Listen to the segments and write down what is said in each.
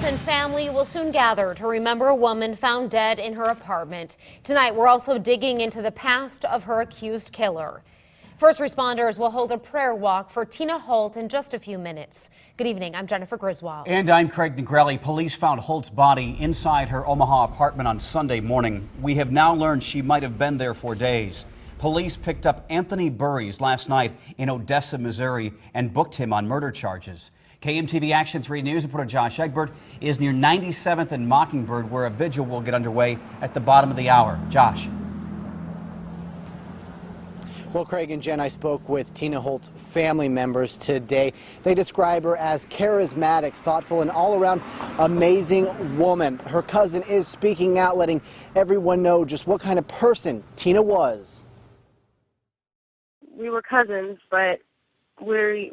and family will soon gather to remember a woman found dead in her apartment. Tonight, we're also digging into the past of her accused killer. First responders will hold a prayer walk for Tina Hoult in just a few minutes. Good evening, I'm Jennifer Griswold. And I'm Craig Negrelli. Police found Hoult's body inside her Omaha apartment on Sunday morning. We have now learned she might have been there for days. Police picked up Anthony Burries last night in Odessa, Missouri, and booked him on murder charges. KMTV Action 3 News reporter Josh Egbert is near 97th and Mockingbird, where a vigil will get underway at the bottom of the hour. Josh. Well, Craig and Jen, I spoke with Tina Hoult's family members today. They describe her as charismatic, thoughtful, and all-around amazing woman. Her cousin is speaking out, letting everyone know just what kind of person Tina was. We were cousins, but we're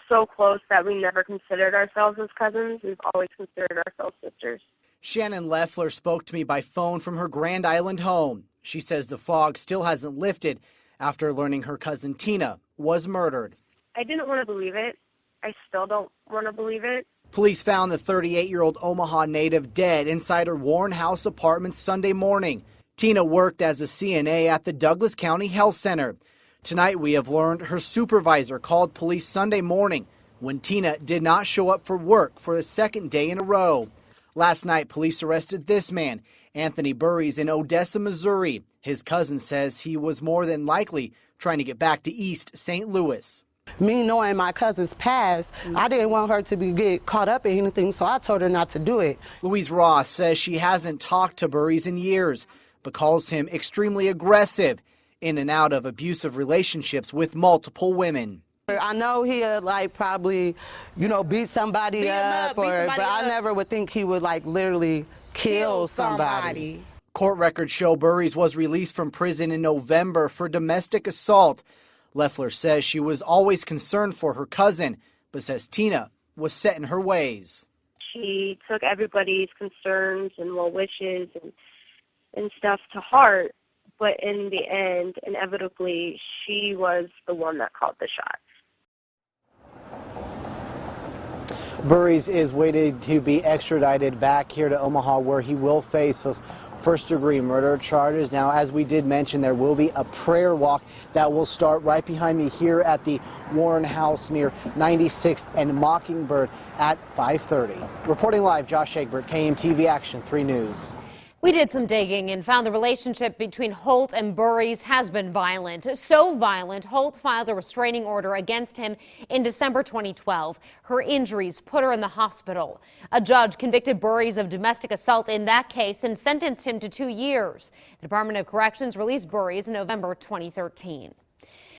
so close that we never considered ourselves as cousins. We've always considered ourselves sisters. Shannon Leffler spoke to me by phone from her Grand Island home. She says the fog still hasn't lifted after learning her cousin Tina was murdered. I didn't want to believe it. I still don't want to believe it. Police found the 38-year-old Omaha native dead inside her Warren House apartment Sunday morning. Tina worked as a CNA at the Douglas County Health Center. Tonight, we have learned her supervisor called police Sunday morning when Tina did not show up for work for the second day in a row. Last night, police arrested this man, Anthony Burries, in Odessa, Missouri. His cousin says he was more than likely trying to get back to East St. Louis. Me knowing my cousin's past, I didn't want her to get caught up in anything, so I told her not to do it. Louise Ross says she hasn't talked to Burries in years, but calls him extremely aggressive, in and out of abusive relationships with multiple women. I know he'll probably, beat somebody up, but I never would think he would literally kill somebody. Court records show Burries was released from prison in November for domestic assault. Leffler says she was always concerned for her cousin, but says Tina was set in her ways. She took everybody's concerns and well wishes and stuff to heart. But in the end, inevitably, she was the one that called the shots. Burries is waiting to be extradited back here to Omaha, where he will face those first-degree murder charges. Now, as we did mention, there will be a prayer walk that will start right behind me here at the Warren House near 96th and Mockingbird at 5:30. Reporting live, Josh Egbert, KMTV Action 3 News. We did some digging and found the relationship between Hoult and Burries has been violent. So violent, Hoult filed a restraining order against him in December 2012. Her injuries put her in the hospital. A judge convicted Burries of domestic assault in that case and sentenced him to 2 years. The Department of Corrections released Burries in November 2013.